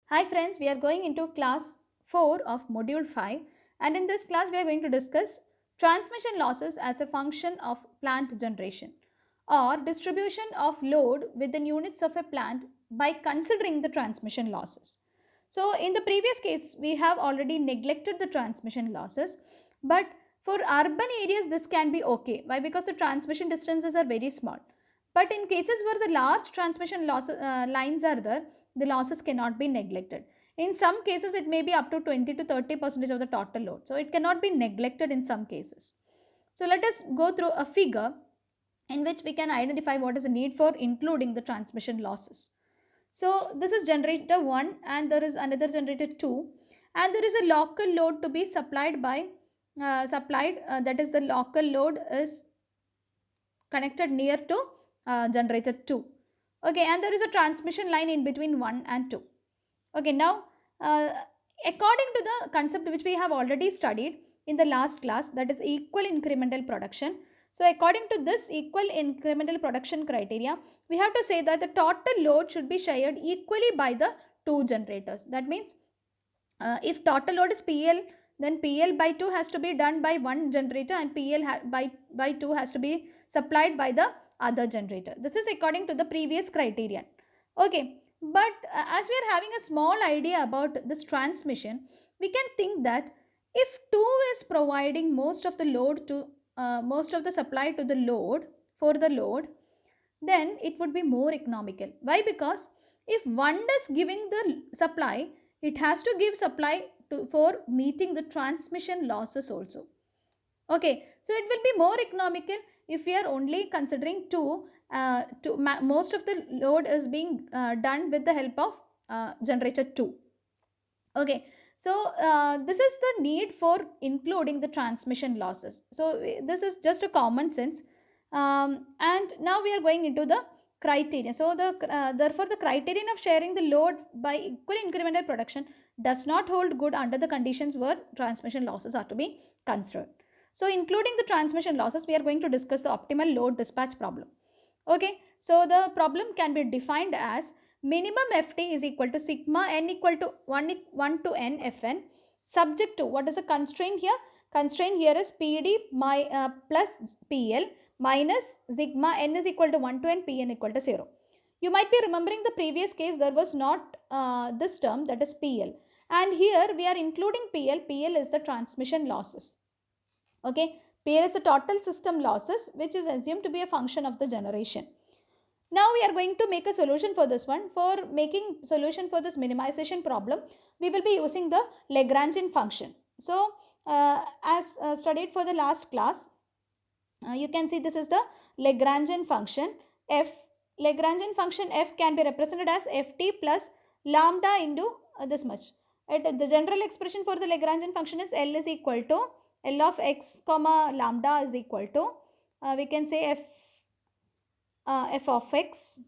Hi friends, we are going into class 4 of module 5, and in this class we are going to discuss transmission losses as a function of plant generation or distribution of load within units of a plant by considering the transmission losses. So in the previous case we have already neglected the transmission losses, but for urban areas this can be okay. Why? Because the transmission distances are very small. But in cases where the large transmission lines are there, the losses cannot be neglected. In some cases, it may be up to 20 to 30% of the total load. So it cannot be neglected in some cases. So let us go through a figure in which we can identify what is the need for including the transmission losses. So this is generator 1 and there is another generator 2, and there is a local load to be supplied by that is the local load is connected near to generator 2. Okay, and there is a transmission line in between 1 and 2. Okay, now uh, according to the concept which we have already studied in the last class, that is equal incremental production. So according to this equal incremental production criteria, we have to say that the total load should be shared equally by the two generators. That means if total load is PL, then PL by 2 has to be done by one generator and PL by 2 has to be supplied by the other generator. This is according to the previous criterion. Okay, but as we are having a small idea about this transmission, we can think that if 2 is providing most of the supply to the load for the load, then it would be more economical. Why? Because if one is giving the supply, it has to give supply for meeting the transmission losses also. Okay, so it will be more economical if we are only considering most of the load is being done with the help of generator 2. Okay, so this is the need for including the transmission losses. So this is just a common sense. And now we are going into the criteria. So therefore the criterion of sharing the load by equal incremental production does not hold good under the conditions where transmission losses are to be considered. So including the transmission losses, we are going to discuss the optimal load dispatch problem. Okay, so the problem can be defined as minimum Ft is equal to sigma n equal to 1 to n Fn, subject to, what is the constraint here? Constraint here is Pd plus Pl minus sigma n is equal to 1 to n, Pn equal to 0. You might be remembering the previous case, there was not this term, that is PL, and here we are including PL. PL is the transmission losses. Okay, PL is the total system losses which is assumed to be a function of the generation. Now we are going to make a solution for this one. For making solution for this minimization problem, we will be using the Lagrangian function. So as studied for the last class, you can see this is the Lagrangian function f. Lagrangian function f can be represented as ft plus lambda into this much. The general expression for the Lagrangian function is L is equal to L of x comma lambda is equal to we can say f of x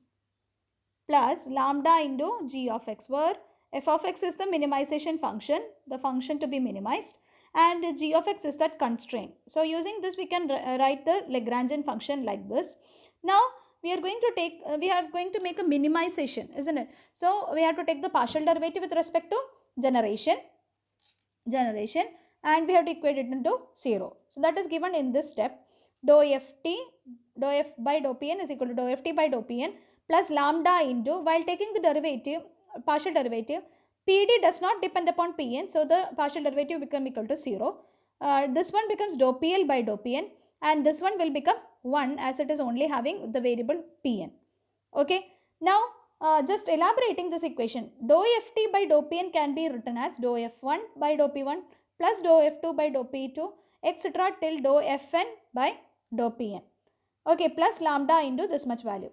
plus lambda into g of x, where f of x is the minimization function, the function to be minimized, and g of x is that constraint. So using this we can write the Lagrangian function like this. Now we are going to make a minimization, isn't it? So we have to take the partial derivative with respect to generation, and we have to equate it into 0. So that is given in this step. Dou ft, dou f by dou pn is equal to dou ft by dou pn plus lambda into, while taking the derivative, partial derivative, Pd does not depend upon Pn, so the partial derivative become equal to 0. This one becomes dou Pl by dou Pn, and this one will become 1 as it is only having the variable Pn. Okay, now just elaborating this equation, dou Ft by dou Pn can be written as dou F1 by dou P1 plus dou F2 by dou P2 etc. till dou Fn by dou Pn. Okay, plus lambda into this much value.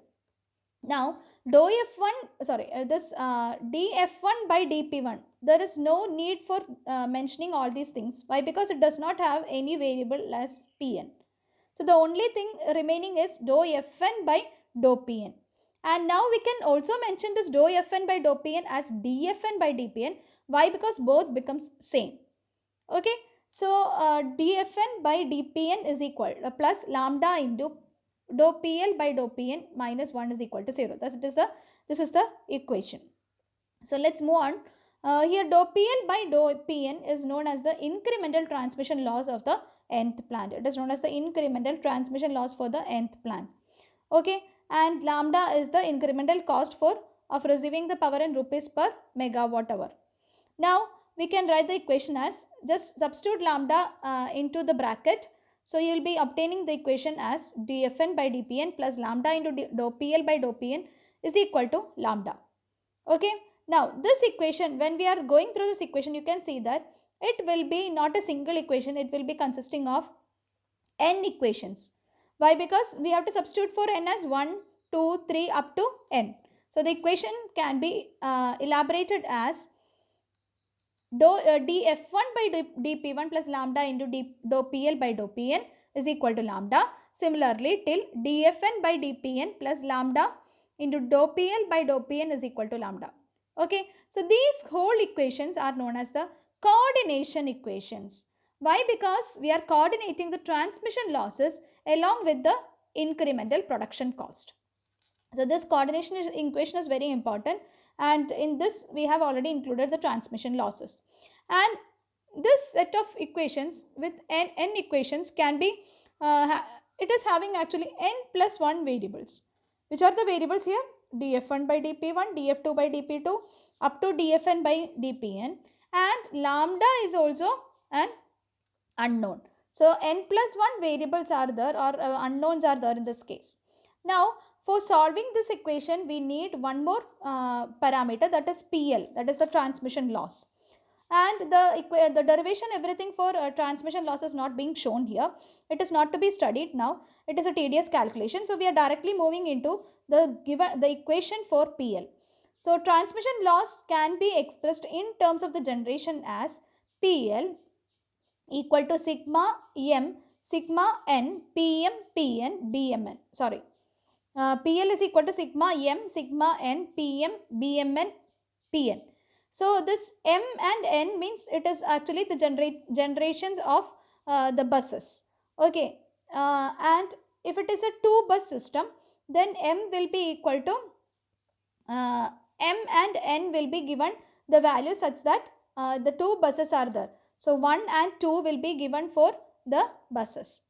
Now, dou F1, sorry, this dF1 by dP1, there is no need for mentioning all these things. Why? Because it does not have any variable as Pn. So, the only thing remaining is dou Fn by dou Pn. And now we can also mention this dou Fn by dou Pn as dFn by dPn. Why? Because both becomes same. Okay. So, dFn by dPn is equal plus lambda into dou PL by dou PN minus 1 is equal to 0. Thus, this is the equation. So, let's move on Here dou PL by dou PN is known as the incremental transmission loss of the nth plant. It is known as the incremental transmission loss for the nth plant. Okay, and lambda is the incremental cost of receiving the power in rupees per megawatt hour. Now we can write the equation as, just substitute lambda into the bracket. So you will be obtaining the equation as dFn by dPn plus lambda into dou PL by dou PN is equal to lambda. Okay. Now this equation, when we are going through this equation, you can see that it will be not a single equation, it will be consisting of n equations. Why? Because we have to substitute for n as 1, 2, 3 up to n. So the equation can be elaborated as dF1 by dP1 plus lambda into dou PL by dou PN is equal to lambda. Similarly, till dFn by dPn plus lambda into dou PL by dou PN is equal to lambda. Okay, so these whole equations are known as the coordination equations. Why? Because we are coordinating the transmission losses along with the incremental production cost. So this coordination equation is very important, and in this we have already included the transmission losses. And this set of equations with n equations can be, it is having actually n plus 1 variables. Which are the variables here? dF1 by dP1, dF2 by dP2 up to dFn by dPn, and lambda is also an unknown. So n plus 1 variables are there, or unknowns are there in this case. Now for solving this equation, we need one more parameter, that is PL, that is the transmission loss. And the derivation, everything for transmission loss is not being shown here. It is not to be studied now. It is a tedious calculation. So we are directly moving into the equation for PL. So transmission loss can be expressed in terms of the generation as PL equal to sigma m sigma n PM PN BMN. Sorry. PL is equal to sigma m sigma n PM BMN PN. So this m and n means it is actually the generations of the buses. Okay, and if it is a 2-bus system, then m will be equal to m and n will be given the value such that the 2 buses are there. So 1 and 2 will be given for the buses.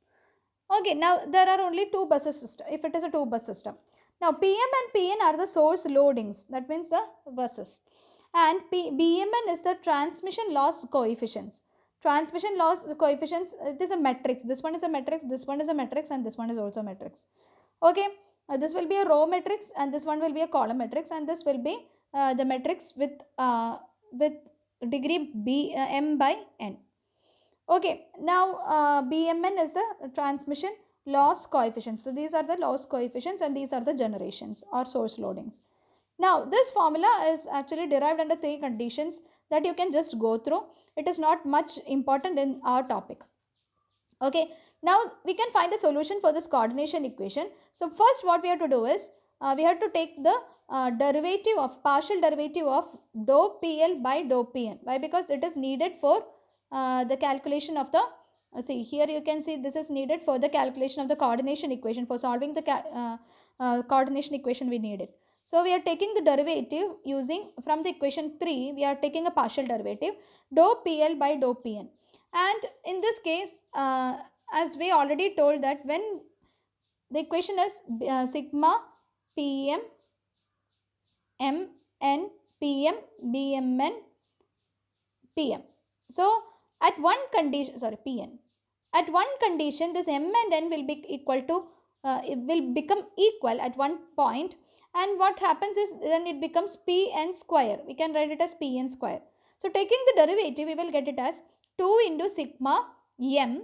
Okay, now there are only 2 buses system if it is a 2-bus system. Now PM and PN are the source loadings, that means the buses, and BMN is the transmission loss coefficients. Transmission loss coefficients, it is a matrix. This one is a matrix, this one is a matrix, and this one is also a matrix. Okay, this will be a row matrix, and this one will be a column matrix, and this will be the matrix with degree m by n. Okay, now BMN is the transmission loss coefficients. So these are the loss coefficients, and these are the generations or source loadings. Now this formula is actually derived under 3 conditions that you can just go through. It is not much important in our topic. Okay, now we can find a solution for this coordination equation. So first what we have to do is, we have to take the partial derivative of dou PL by dou PN. Why? Because it is needed for the calculation of the, see here you can see this is needed for the calculation of the coordination equation. For solving the coordination equation we need it. So we are taking the derivative using, from the equation 3, we are taking a partial derivative dou PL by dou PN. And in this case, as we already told that when the equation is sigma PM MN PM BMN PM. So at one condition, sorry, PN. At one condition, this M and N will be equal to, it will become equal at one point. And what happens is then it becomes Pn square. We can write it as Pn square. So taking the derivative, we will get it as 2 into sigma m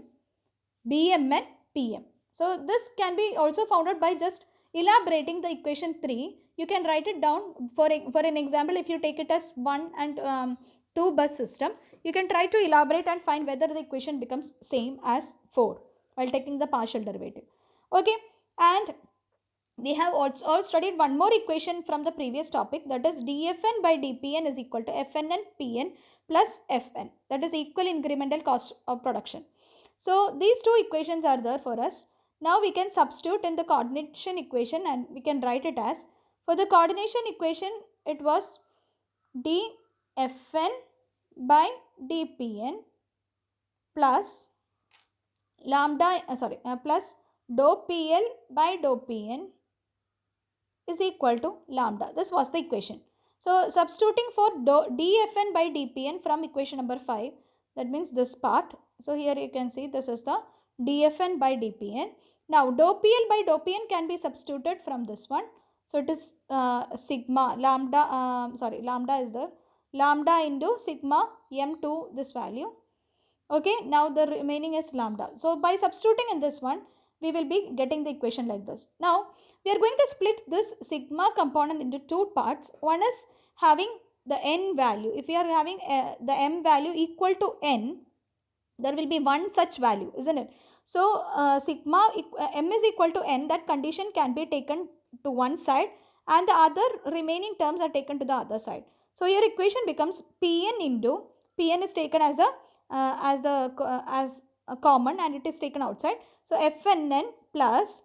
Bmn Pm. So this can be also found out by just elaborating the equation 3. You can write it down for an example. If you take it as 1 and 2 bus system, you can try to elaborate and find whether the equation becomes same as 4 while taking the partial derivative. Okay, and we have also all studied one more equation from the previous topic, that is dFn by dPn is equal to Fn and Pn plus Fn, that is equal incremental cost of production. So these two equations are there for us. Now we can substitute in the coordination equation and we can write it as, for the coordination equation it was dFn Fn by dPn plus lambda, plus dou PL by dou Pn is equal to lambda. This was the equation. So substituting for dFn by dPn from equation number 5, that means this part. So here you can see this is the dFn by dPn. Now dou PL by dou Pn can be substituted from this one. So it is sigma lambda, lambda is the lambda into sigma m to this value. Okay, now the remaining is lambda. So by substituting in this one, we will be getting the equation like this. Now we are going to split this sigma component into two parts. One is having the n value. If we are having the m value equal to n, there will be one such value, isn't it? So sigma m is equal to n, that condition can be taken to one side and the other remaining terms are taken to the other side. So your equation becomes Pn into, Pn is taken as a common and it is taken outside. So Fnn plus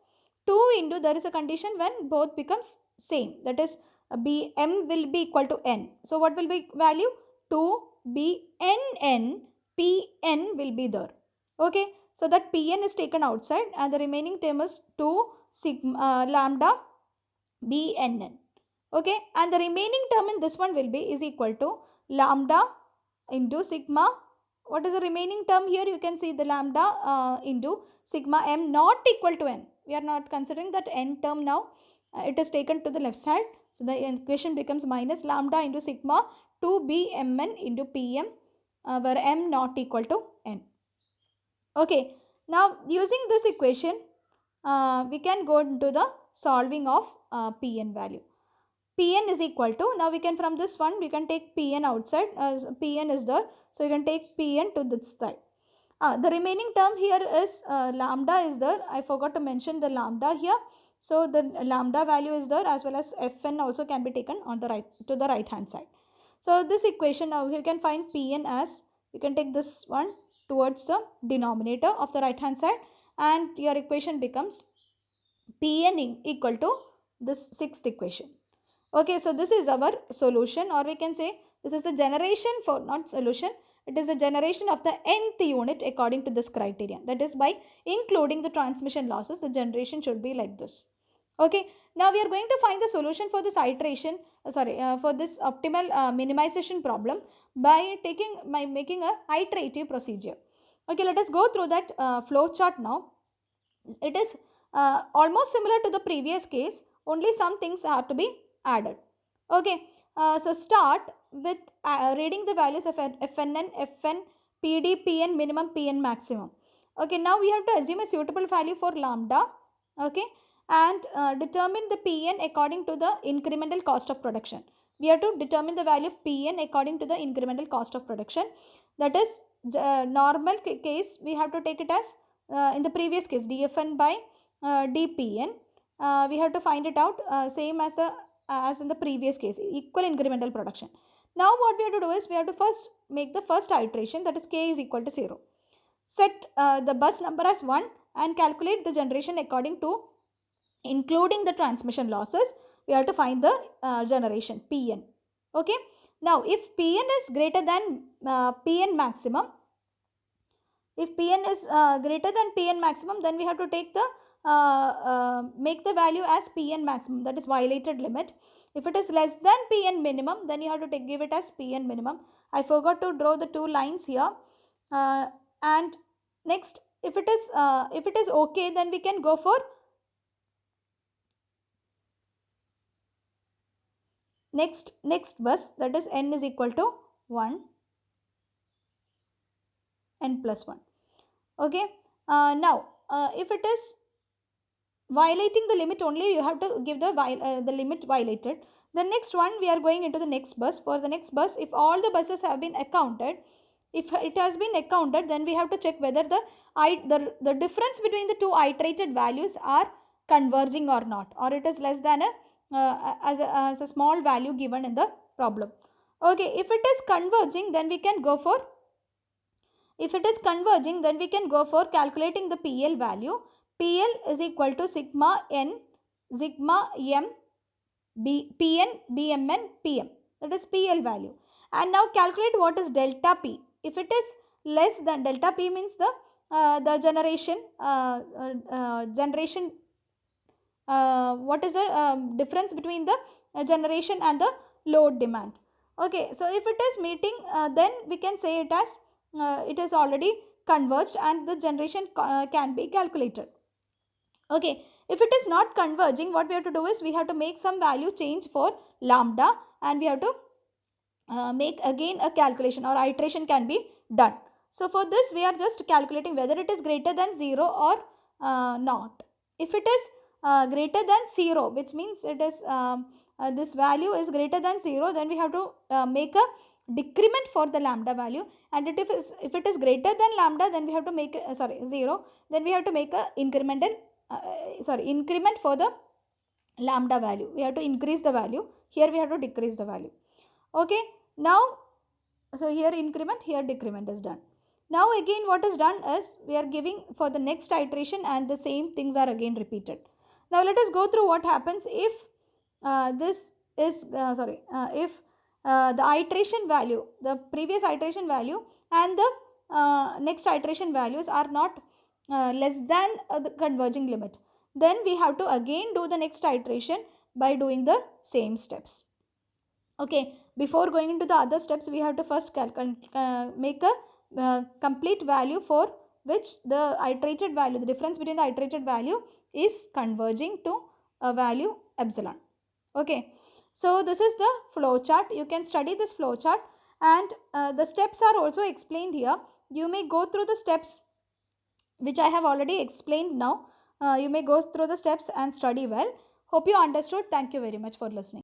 2 into, there is a condition when both becomes same, that is m will be equal to n. So what will be value? 2 bnn, Pn will be there. Okay, so that Pn is taken outside and the remaining term is 2 sigma lambda bnn. Okay, and the remaining term in this one will be is equal to lambda into sigma. What is the remaining term here? You can see the lambda into sigma m not equal to n. We are not considering that n term now. It is taken to the left side. So the equation becomes minus lambda into sigma 2bmn into pm, where m not equal to n. Okay, now using this equation, we can go into the solving of Pn value. Pn is equal to, now we can, from this one we can take Pn outside as Pn is there. So you can take Pn to this side. The remaining term here is lambda is there. I forgot to mention the lambda here. So the lambda value is there, as well as Fn also can be taken on the right, to the right hand side. So this equation, now you can find Pn as, you can take this one towards the denominator of the right hand side and your equation becomes Pn equal to this sixth equation. Okay, so this is our solution, or we can say this is the generation for, not solution, it is the generation of the nth unit according to this criterion. That is, by including the transmission losses, the generation should be like this. Okay, now we are going to find the solution for this iteration, for this optimal minimization problem by making a iterative procedure. Okay, let us go through that flow chart now. It is almost similar to the previous case, only some things have to be added. Okay, so start with reading the values of Fnn, Fn, Pd, Pn minimum, Pn maximum. Okay, now we have to assume a suitable value for lambda. Okay, and determine the Pn according to the incremental cost of production. We have to determine the value of Pn according to the incremental cost of production. That is, normal case we have to take it as in the previous case dFn by dPn. We have to find it out same as in the previous case, equal incremental production. Now what we have to do is we have to first make the first iteration, that is k is equal to 0. Set the bus number as 1 and calculate the generation according to, including the transmission losses. We have to find the generation Pn. Okay, now if Pn is greater than Pn maximum, if Pn is greater than Pn maximum, then we have to take the make the value as Pn maximum, that is violated limit. If it is less than Pn minimum, then you have to give it as Pn minimum. I forgot to draw the two lines here. And next, if it is okay, then we can go for next bus, that is n is equal to 1, n plus 1. Okay, now if it is violating the limit only, you have to give the limit violated. The next one, we are going into the next bus. For the next bus, if all the buses have been accounted, if it has been accounted, then we have to check whether the difference between the two iterated values are converging or not, or it is less than as a small value given in the problem. Okay, if it is converging, then we can go for, calculating the PL value. PL is equal to sigma n, sigma m, Pn, Bmn, Pm. That is PL value. And now calculate what is delta P. If it is less than, delta P means the generation, what is the difference between the generation and the load demand. Okay, so if it is meeting, then we can say it as it is already converged and the generation can be calculated. Okay, if it is not converging, what we have to do is we have to make some value change for lambda, and we have to make again a calculation or iteration can be done. So for this we are just calculating whether it is greater than 0 or not. If it is greater than 0, which means it is this value is greater than 0, then we have to make a decrement for the lambda value, and if it is greater than lambda, then we have to make 0, then we have to make a incremental increment for the lambda value. We have to increase the value, here we have to decrease the value. Okay, now so here increment, here decrement is done. Now again what is done is we are giving for the next iteration and the same things are again repeated. Now let us go through what happens if this is if the iteration value, the previous iteration value and the next iteration values are not less than the converging limit. Then we have to again do the next iteration by doing the same steps. Okay, before going into the other steps, we have to first make a complete value for which the iterated value, the difference between the iterated value is converging to a value epsilon. Okay, so this is the flow chart. You can study this flow chart, and the steps are also explained here. You may go through the steps which I have already explained now. You may go through the steps and study well. Hope you understood. Thank you very much for listening.